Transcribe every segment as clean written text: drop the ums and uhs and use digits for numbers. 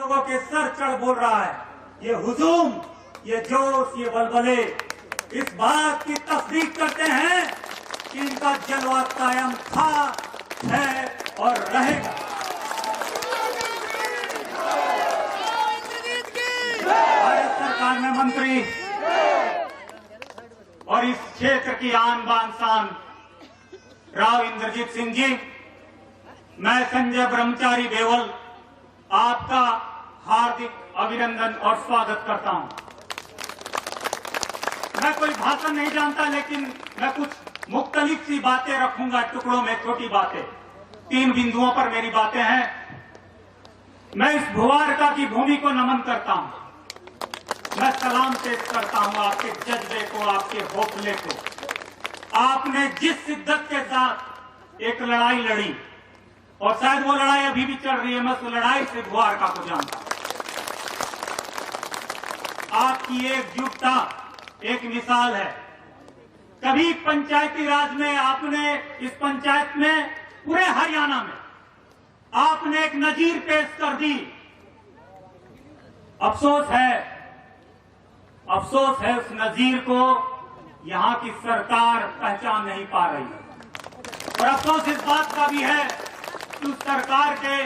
लोगों के सर चढ़ बोल रहा है। ये हुजूम, ये जोश, ये बलबले इस बात की तस्दीक करते हैं कि इनका जलवा कायम था, है और रहेगा। भारत सरकार में मंत्री और इस क्षेत्र की आन बान शान राव इंद्रजीत सिंह जी, मैं संजय ब्रह्मचारी बेवल आपका हार्दिक अभिनंदन और स्वागत करता हूं। मैं कोई भाषण नहीं जानता, लेकिन मैं कुछ मुख्तलिफ सी बातें रखूंगा टुकड़ों में, छोटी बातें। 3 बिंदुओं पर मेरी बातें हैं। मैं इस भुआरका की भूमि को नमन करता हूं। मैं सलाम पेश करता हूं आपके जज्बे को, आपके हौसले को। आपने जिस शिद्दत के साथ एक लड़ाई लड़ी, और शायद वो लड़ाई अभी भी चल रही है, मैं उस लड़ाई से भुआरका को जानता हूं। आपकी एकजुटता एक मिसाल है। कभी पंचायती राज में आपने, इस पंचायत में, पूरे हरियाणा में आपने एक नजीर पेश कर दी। अफसोस है उस नजीर को यहां की सरकार पहचान नहीं पा रही है। और अफसोस इस बात का भी है कि उस सरकार के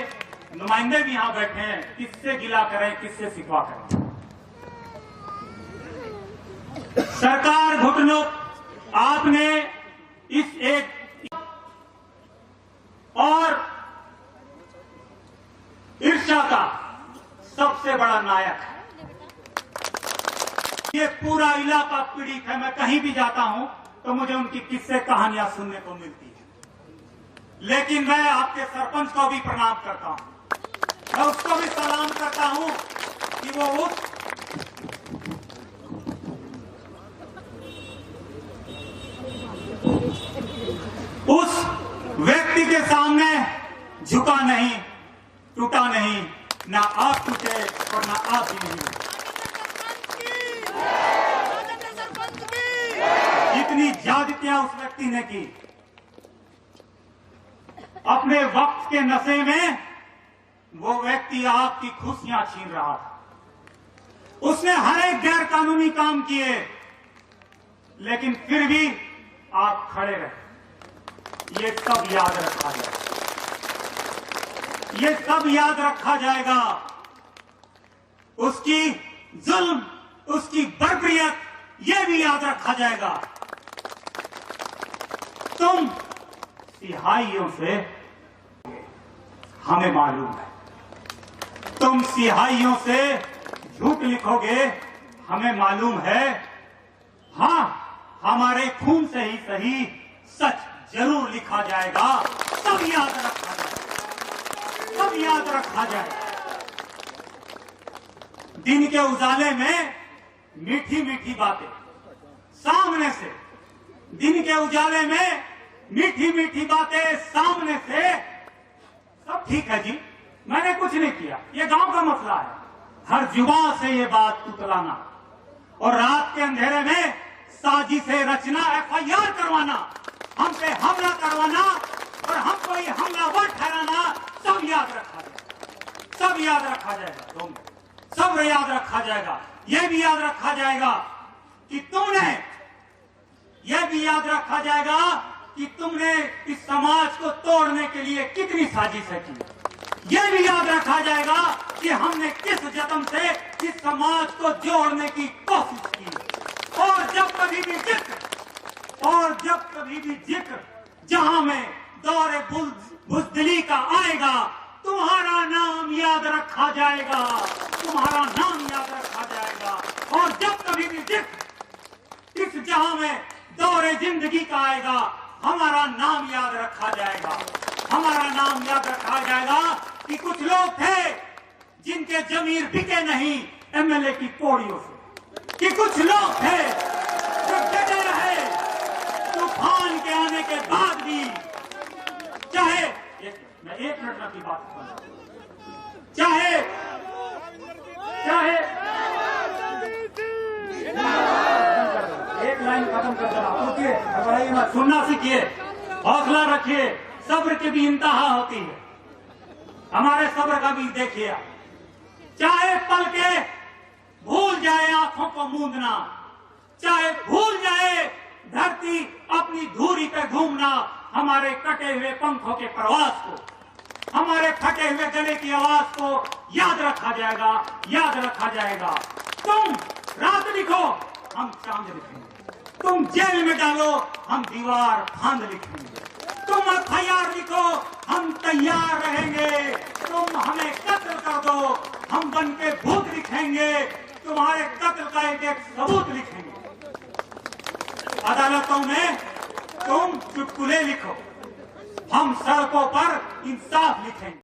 नुमाइंदे भी यहां बैठे हैं। किससे गिला करें, किससे शिकवा करें। सरकार घुटनों, आपने इस एक और ईर्ष्या का सबसे बड़ा नायक है। ये पूरा इलाका पीड़ित है। मैं कहीं भी जाता हूं तो मुझे उनकी किस्से कहानियां सुनने को मिलती है। लेकिन मैं आपके सरपंच को भी प्रणाम करता हूं। मैं उसको भी सलाम करता हूं कि वो उस व्यक्ति के सामने झुका नहीं, टूटा नहीं, ना आप टूटे और ना आप ही नहीं। जितनी ज्यादतियां उस व्यक्ति ने की, अपने वक्त के नशे में वो व्यक्ति आपकी खुशियां छीन रहा था। उसने हर एक गैर कानूनी काम किए, लेकिन फिर भी आप खड़े रहे। ये सब याद रखा जाएगा। ये सब याद रखा जाएगा। उसकी जुल्म, उसकी बर्बरियत, ये भी याद रखा जाएगा। तुम सिहाइयों से, हमें मालूम है, तुम सिहाइयों से झूठ लिखोगे, हमें मालूम है। हां, हमारे खून से ही सही सच जरूर लिखा जाएगा। सब याद रखा जाएगा, सब याद रखा जाएगा। दिन के उजाले में मीठी मीठी बातें सामने से, दिन के उजाले में मीठी मीठी बातें सामने से, सब ठीक है जी, मैंने कुछ नहीं किया, ये गांव का मसला है। हर जुबान से ये बात तुतलाना और रात के अंधेरे में साजिशें रचना, FIR करवाना, हम पे हमला करवाना और हमको ये हमलावर ठहराना, सब याद रखा जाएगा। सब याद रखा जाएगा। सब याद रखा जाएगा। यह भी याद रखा जाएगा कि तुमने, यह भी याद रखा जाएगा कि तुमने इस समाज को तोड़ने के लिए कितनी साजिशें की। यह भी याद रखा जाएगा कि हमने किस जतन से इस समाज को जोड़ने की कोशिश की। और जब कभी भी जिक्र जहां में दौरे बुज़दिली का आएगा, तुम्हारा नाम याद रखा जाएगा। तुम्हारा नाम याद रखा जाएगा। और जब कभी भी जिक्र इस जहां में दौरे जिंदगी का आएगा, हमारा नाम याद रखा जाएगा। हमारा नाम याद रखा जाएगा कि कुछ लोग थे जिनके जमीर बिके नहीं MLA की पौड़ियों से, कि कुछ लोग थे जो डटे रहे तूफान के आने के बाद भी। चाहे मैं 1 मिनट की बात करूं, चाहे एक लाइन खत्म कर देना, रुकिए, घबराइए मत, सुनना सीखिए, हौसला रखिए। सब्र की भी इंतहा होती है, हमारे सब्र का भी देखिए। जाए आंखों को मूंदना, चाहे भूल जाए धरती अपनी धूरी पे घूमना, हमारे कटे हुए पंखों के प्रवास को, हमारे फटे हुए गले की आवाज को याद रखा जाएगा, याद रखा जाएगा। तुम रात लिखो, हम चांद लिखेंगे। तुम जेल में डालो, हम दीवार फांद लिखेंगे। तुम एफआईआर लिखो, हम तैयार रहेंगे। तुम हमें कत्ल कर दो, हम बन के भूत लिखेंगे। तुम्हारे कत्ल का एक एक सबूत लिखेंगे। अदालतों में तुम चुटकुले लिखो, हम सड़कों पर इंसाफ लिखेंगे।